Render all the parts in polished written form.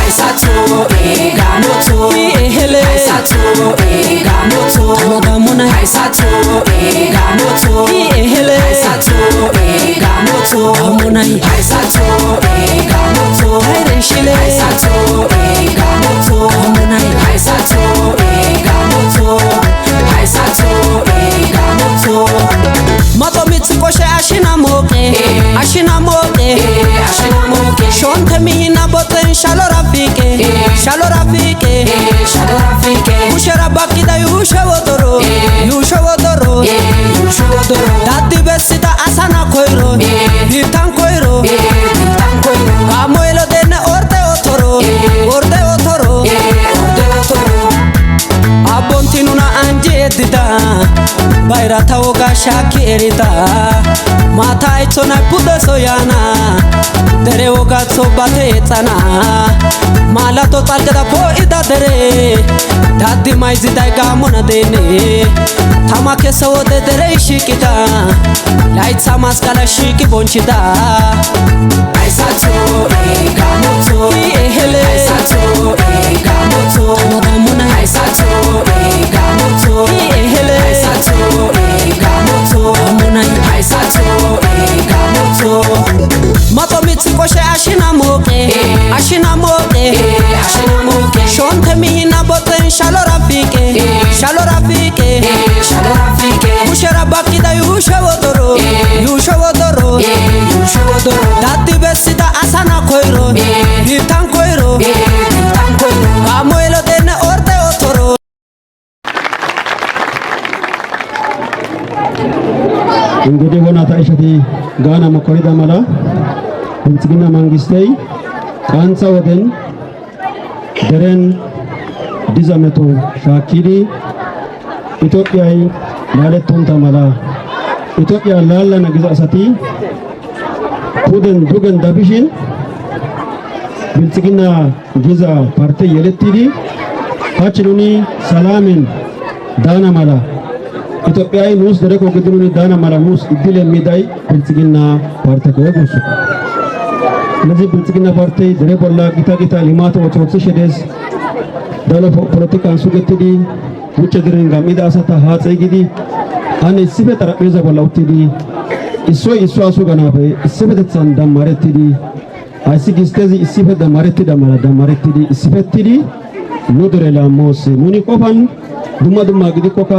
Aisato gamoto hele aisato gamoto tamodamuna aisato gamoto hele aisato gamoto amuna aisato gamoto aireshile aisato gamoto amuna aisato gamoto aisato gamoto matomit koshe ashina moke shonte mina boten shalo rafike ushara bakida yusha wodoro dadi besita asana koiro bitan koiro kamoelo dene orde otoro abontinuna anje edida bayrata woga shaki erita mata itona pude soyana dere woga sobate etana malato talgada poida dere dadi maizi dai gamona dene tamake sawode dere shikita laitsa maskala shiki bonchida aisato gamoto hele aisato gamoto tamodamuna aisato gamoto hele aisato gamoto amuna aisato gamoto matomit koshe ashina moke shonte mina boten shalo rafike ushara bakida yusha wodoro dadi besita asana koiro bitan koiro kamoelo dene orde otoro እንግዲህ ሆናታ እሸቴ ጋና መኮሪዳ መላ ብልጽግና መንግስተይ ቃንሳ ወገን ደረን ዲዛመቶ ሻኪሪ ኢትዮጵያይ ማለቱን ተመላ ኢትዮጵያ ላላና ግዛሳቲ ፑደን ዱገን ዳብሽን ብልጽግና ጊዛ ፓርቲ የለቲዲ ሀችሉኒ ሰላምን ዳና መላ ኢትዮጵያዊ ሙስ ደረቆ ግድሩኒ ዳና መላ ሙስ እድል የሚዳይ ብልጽግና ፓርቲ ከወጉሱ ለዚህ ብልጽግና ፓርቲ ደረ ቦላ ጊታ ሊማቶ ወጥሮት ሸደስ ዳሎ ፖለቲካ አንሱገትዲ ውጭ ድርን ጋሚዳ አሰታ ሀጼ ጊዲ አነ ሲበ ጠረጴዛ ቦላ ውትዲ እሶ አሱ ገናፈ ሲበተን ደማረትዲ አይሲ ጊስተዚ ሲበ ደማረትዲ ደማረትዲ ሲበትዲ ኑድረ ላሞስ ሙኒ ቆፋን ዱማ ግዲ ቆካ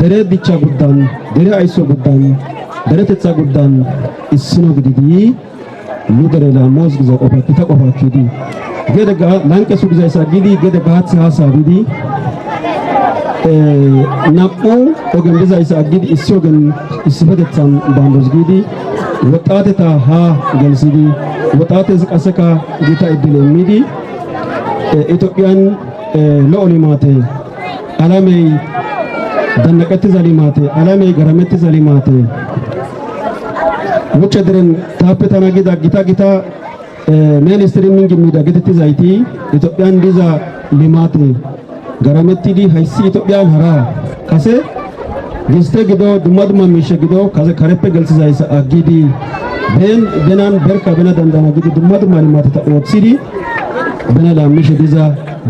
ደረ ዲቻ ጉዳን ደረ አይሶ ጉዳን ደረ ተጻ ጉዳን እስኖ ግዲዲ ኑድረ ላሞስ ግዛ ቆፋ ኪታ ቆፋ ኪዲ ገደጋ ላንቀሱ ግዛ ሳጊዲ ገደጋ ሀሳ ቢዲ ናቁ ኦገን ግዛ ሳጊዲ እስዮገን እስበደታን ባንዶስ ጊዲ ወጣተታ ሀ ገልሲዲ ወጣተ ዝቀሰካ ጌታ እድል የሚዲ ኢትዮጵያን ለኦሊማቴ አላማይ ደነቀት ዘሊማቴ አላማይ ገረመት ዘሊማቴ ውጭ ድረን ታፕተና ጊታ ሜንስትሪሚንግ ሚዳ ገተት ዛይቲ ኢትዮጵያን ዲዛ ሊማቴ ገረመት ዲ ሃይሲ ኢትዮጵያን ሀራ ካሴ ጊስተ ግዶ ዱማዱማ ሚሸ ግዶ ካዘ ከረፔ ገልጽ ዛይሳ አጊዲ በናን በርካ በና ደንዳና ግዲ ዱማዱማ ሊማቴ ታኦትሲዲ በና ላምሽ ዲዛ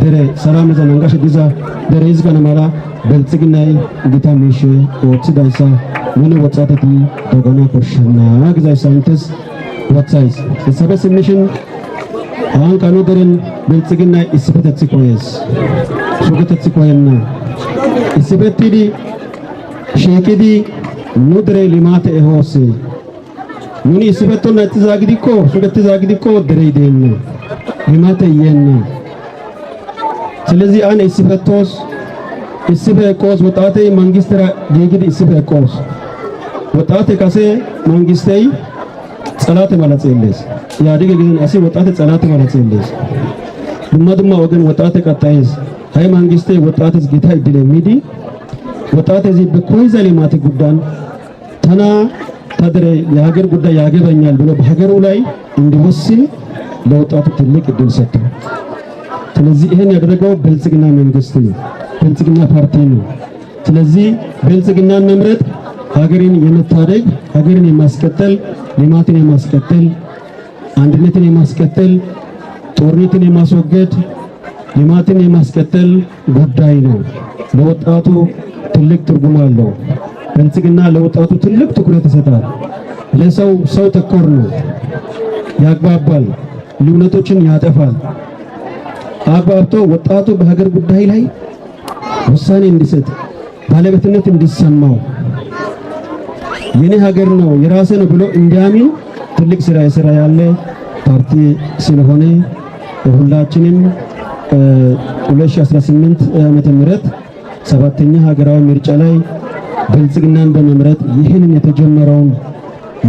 ደረ ሰላም ዘናንጋሽ ዲዛ ደረ ይዝጋና ማላ ብልጽግናይ ጊታ ሚሽ ወጽዳይሳ ምን ወጻተቲ ዶጋና ኮርሽና ግዛይሳ እንተስ ወጻይስ ሰበስ ሚሽን አሁን ካኑ ደረን ብልጽግናይ እስበተት ሲቆየስ ሱገተት ሲቆየና እስበትዲ ሼኪዲ ኑድሬ ሊማተ ኤሆስ ሙኒ እስበቶና ትዛግዲኮ ሱገት ትዛግዲኮ ደረ ይደና ሊማተ የና ስለዚህ አነ እስበቶስ እስበቆስ ወጣቴ መንግስትራ ጌግዲ እስበቆስ ወጣቴ ካሴ መንግስተይ ጸላተ ማለጽልስ ያዲገ ግን አሲ ወጣቴ ጸላተ ማለጽልስ ዱማ ወገን ወጣቴ ቀጣይስ ሃይ መንግስቴ ወጣትስ ጌታ ይድል የሚዲ ወጣት እዚህ በኮይዛ ልማት ጉዳን ተና ታድረ የሀገር ጉዳይ ያገባኛል ብሎ በሀገሩ ላይ እንዲወስን ለወጣቱ ትልቅ እድል ሰጥቷል። ስለዚህ ይሄን ያደረገው ብልጽግና መንግስት ነው፣ ብልጽግና ፓርቲ ነው። ስለዚህ ብልጽግናን መምረጥ ሀገርን የመታደግ ሀገርን የማስቀጠል ልማትን የማስቀጠል አንድነትን የማስቀጠል ጦርነትን የማስወገድ ልማትን የማስቀጠል ጉዳይ ነው። ለወጣቱ ትልቅ ትርጉም አለው። ብልጽግና ለወጣቱ ትልቅ ትኩረት ይሰጣል። ለሰው ሰው ተኮር ነው። ያግባባል፣ ልዩነቶችን ያጠፋል። አግባብቶ ወጣቱ በሀገር ጉዳይ ላይ ውሳኔ እንዲሰጥ ባለቤትነት እንዲሰማው የኔ ሀገር ነው የራሴ ነው ብሎ እንዲያምን ትልቅ ስራ የሰራ ያለ ፓርቲ ስለሆነ ሁላችንም 2018 ዓመተ ምህረት ሰባተኛ ሀገራዊ ምርጫ ላይ ብልጽግናን በመምረጥ ይህንን የተጀመረውን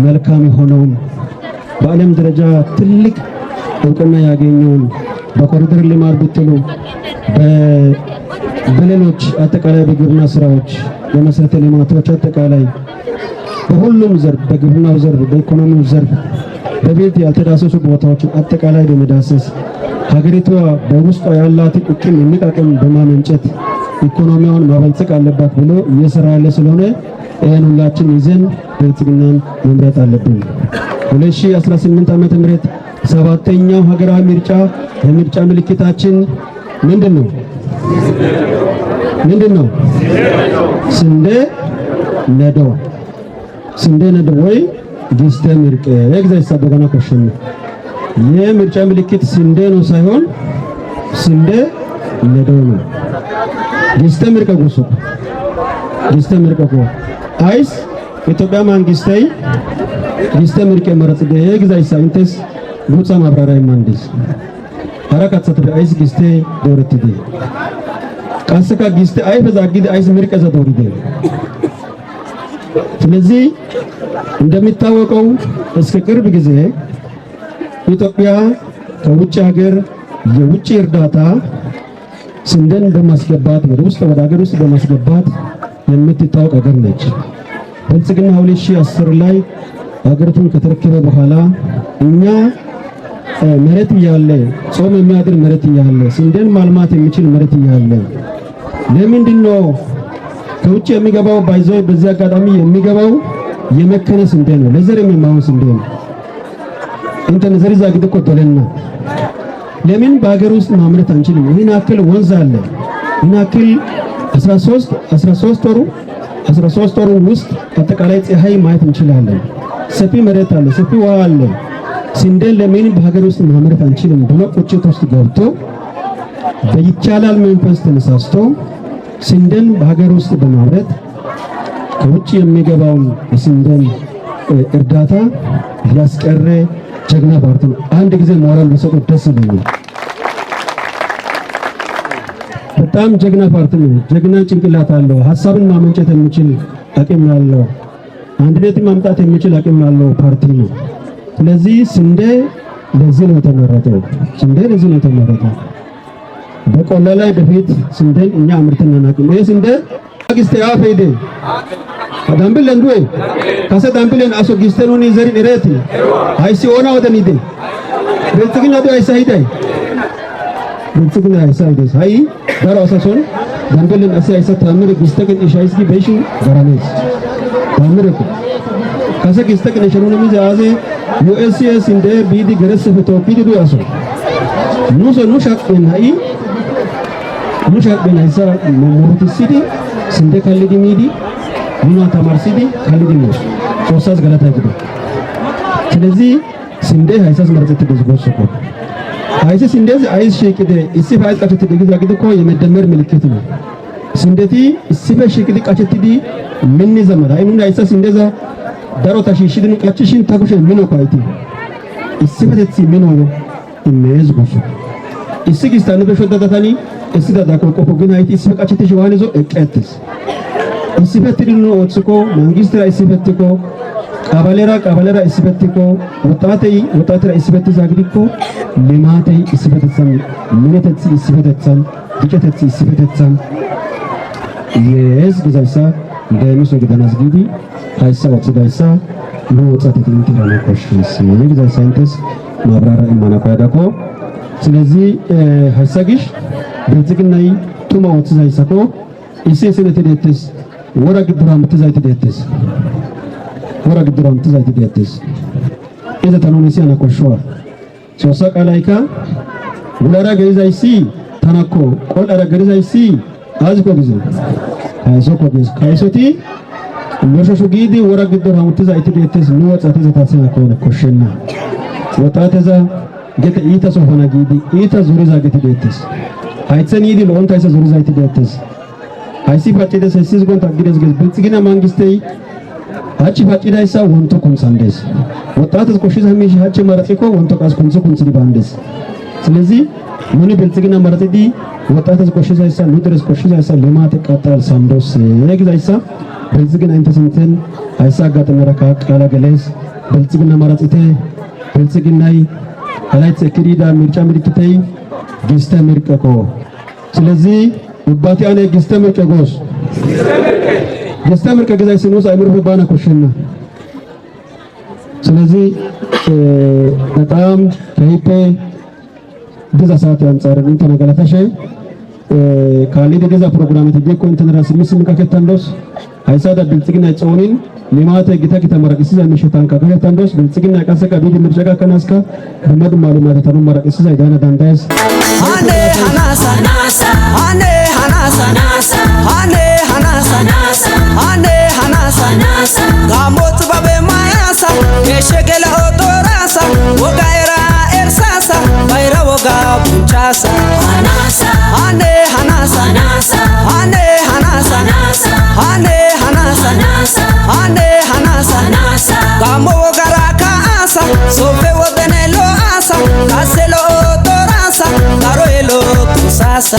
መልካም የሆነውን በዓለም ደረጃ ትልቅ እውቅና ያገኘውን በኮሪደር ልማት ብትሉ በሌሎች አጠቃላይ በግብርና ስራዎች በመሰረተ ልማቶች አጠቃላይ በሁሉም ዘርፍ በግብርናው ዘርፍ በኢኮኖሚው ዘርፍ በቤት ያልተዳሰሱ ቦታዎችን አጠቃላይ በመዳሰስ ሀገሪቷ በውስጧ ያላት እቅም የሚቃቀም በማመንጨት ኢኮኖሚያውን ማበልጸግ አለባት ብሎ እየሰራ ያለ ስለሆነ ይሄን ሁላችን ይዘን ብልጽግናን መምረጥ አለብን። 2018 ዓመተ ምህረት ሰባተኛው ሀገራዊ ምርጫ የምርጫ ምልክታችን ምንድነው? ስንዴ ነዶ ወይ ጊስተ ምርቄ ኤግዛይስ አደገና ኮሽን የምርጫ ምልክት ስንዴ ነው ሳይሆን ስንዴ ነዶ ነው። ጊስተ ምርቄ ጉሱ ጊስተ ምርቄ ኮ አይስ ኢትዮጵያ መንግስታይ ጊስተ ምርቄ መረጽ ኤግዛይስ ሳይንቲስ ጉጻ ማብራሪያ ማንዲስ አራካት ሰትሪ አይስ ጊስቴ ዶርቲዲ ካስካ ጊስቴ አይ በዛጊድ አይስ ምርቄ ዘዶሪዲ። ስለዚህ እንደሚታወቀው እስከ ቅርብ ጊዜ ኢትዮጵያ ከውጭ ሀገር የውጭ እርዳታ ስንዴን በማስገባት ወደ ሀገር ውስጥ በማስገባት የምትታወቅ ሀገር ነች። ብልጽግና 2010 ላይ ሀገሪቱን ከተረከበ በኋላ እኛ መሬት እያለ ጾም የሚያድር መሬት እያለ ስንዴን ማልማት የሚችል መሬት እያለ ለምንድን ነው ከውጭ የሚገባው? ባይዘው በዚህ አጋጣሚ የሚገባው የመከነ ስንዴ ነው፣ ለዘር የሚማውን ስንዴ ነው። እንትን ዘሪዛ ግድኮ ተለና ለምን በሀገር ውስጥ ማምረት አንችልም? ይሄን አክል ወንዝ አለ፣ ይሄን አክል 13 ወሩ ውስጥ አጠቃላይ ፀሐይ ማየት እንችላለን። ሰፊ መሬት አለ፣ ሰፊ ውሃ አለ። ስንዴን ለምን በሀገር ውስጥ ማምረት አንችልም ብሎ ቁጭት ውስጥ ገብቶ በይቻላል መንፈስ ተነሳስቶ ስንዴን በሀገር ውስጥ በማምረት ከውጭ የሚገባውን የስንዴን እርዳታ ያስቀረ ጀግና ፓርቲ ነው። አንድ ጊዜ ሞራል ቢሰጡ ደስ ይለኛል። በጣም ጀግና ፓርቲ ነው። ጀግና ጭንቅላት አለው። ሀሳብን ማመንጨት የሚችል አቅም ያለው አንድነትን ማምጣት የሚችል አቅም ያለው ፓርቲ ነው። ስለዚህ ስንዴ ለዚህ ነው የተመረጠው። በቆላ ላይ በፊት ስንዴን እኛ አምርተን እናናቅም። ይሄ ስንዴ አግስተ ያፈይደ አዳምብል ለንዱይ ካሰ ዳምብልን አሶ ጊስተኑን ዘሪን እሬት አይሲ ኦና ወደኒደ ብልጽግና ዶ አይሳይዳይ ብልጽግና አይሳይዳይ ሳይ ዳራ አሳሶን ዳምብልን አሲ አይሳ ታምር ጊስተቅን ኢሻይስኪ በይሽ ጋራኔስ ታምር ካሰ ጊስተቅን ሸሩን ሚዘ አዜ ዩኤስኤስ እንደ ቢዲ ገረስ ፍቶ ቢዲ ዶ ያሶ ኑሶ ኑሻቅን ሃይ ኑሻቅን አይሳ ሞሞት ሲዲ ስንዴ ካልዲ ሚዲ ኑና ተማርሲዲ ካልዲ ነው ሶሳስ ገለታ ይግዱ። ስለዚህ ስንዴ አይሳስ መረጨት ደዝጎስኮ አይስ ስንዴ አይስ ሸቂደ እሲ ፋይል ቀጨት ደግዛ ግድኮ የመደመር ምልክት ነው። ስንዴቲ እሲ በሸቂደ ቀጨትዲ ምን ዘመራ አይኑና አይሳስ እንደዛ ዳሮ ታሽሽድን ቀጭሽን ታኩሽ ምን ወካይቲ እሲ በተሲ ምን ነው ኢሜዝ ጎሱ እሲ ግስታን በሸደታታኒ እሲ ዳዳኮ ቆፎ ግን አይቲ እሲ በቀጨትሽ ዋንዞ እቀትስ ኢሲፈትዲኑ ወጽኮ መንግስት ላይ ኢሲፈትኮ ቀበሌራ ኢሲፈትኮ ወጣቴ ኢሲፈት ዛግዲኮ ልማቴ ኢሲፈትሰን ምንተት ኢሲፈትሰን biqetethi issifetethan yees gizayssa leemiso gidanas giidi hayssa woththidayssa nu woxxateti intirana koshshes gizayssa intes ማብራሪያ immana koyadakko ስለዚህ hayssa gish bilxiginnay tuma ooththizayssakko issi sineti deettes wora giddora hamuttizayti deettes wora giddora hamuttizayti deettes izeta nuni siyana koshshuwa Xoossa qaalaykka wulara gelizayssi tanakko qol'ara gelizayssi aazikko gize kaysokko gize kaysoti loshoshu giidi wora giddora hamuttizayti deettes nu woxxati izeta siyana koshshenna woxxateza gete iita sohona giidi iita zorizaageti deettes haythen yiidi lo'ontayssa zorizayti deettes hayssi paccides hayssis gonta aggides gees bilxigina mangistey hachchi paccidayssa wonto kunthandes woxxates koshshiza miishi hachchi maraxikko wonto qas kunthidi baandes ስለዚህ nuni bilxigina maraxidi woxxates koshshizayssa nu deres koshshizayssa limaate qaxal sandos gizayssa bilxigina inte sinthen hayssa aggaximera qaala gelees bilxigina maraxite bilxiginnay halayth ekkidida ምርጫ ምልክተይ ጊስተ ምርቀቆ ስለዚህ ውባቲ አነ ጊስተ ምርቀቆስ ጊስተ ምርቀ ገዛይ ሲኖስ አይምሮ ባና ኮሽና ስለዚህ በጣም ከይፔ በዛ ሰዓት አንፃር እንትን ገለታሽ ካሊደ ገዛ ፕሮግራም ተጀኮ እንትን ራስ ምስም ከከታንዶስ አይሳዳ ብልጽግና ጾኒን ሊማተ ጊታ መረቅሲዛ ምሽታን ከከታንዶስ ብልጽግና ቀሰቀ ቢዲ ምርጫጋ ከናስካ በመዱ ማሉማት ተኑ መረቅሲዛ ይዳና ዳንዳስ አኔ ሐናሳ ናሳ አኔ ሐናሳ ናሳ አኔ ሐናሳ ናሳ አኔ ሐናሳ ናሳ ጋሞት በበማያሳ የሸገለ ኦቶራሳ ወጋይራ ኤርሳሳ ባይራ ወጋ ቡቻሳ ሐናሳ አኔ ሐናሳ ናሳ አኔ ሐናሳ ናሳ አኔ ሐናሳ ናሳ አኔ ሐናሳ ናሳ ጋሞ ወጋራ ካሳ ሶፌ ወበኔሎ አሳ ካሴሎ ኦቶራሳ ጋሮኤሎ ኩሳሳ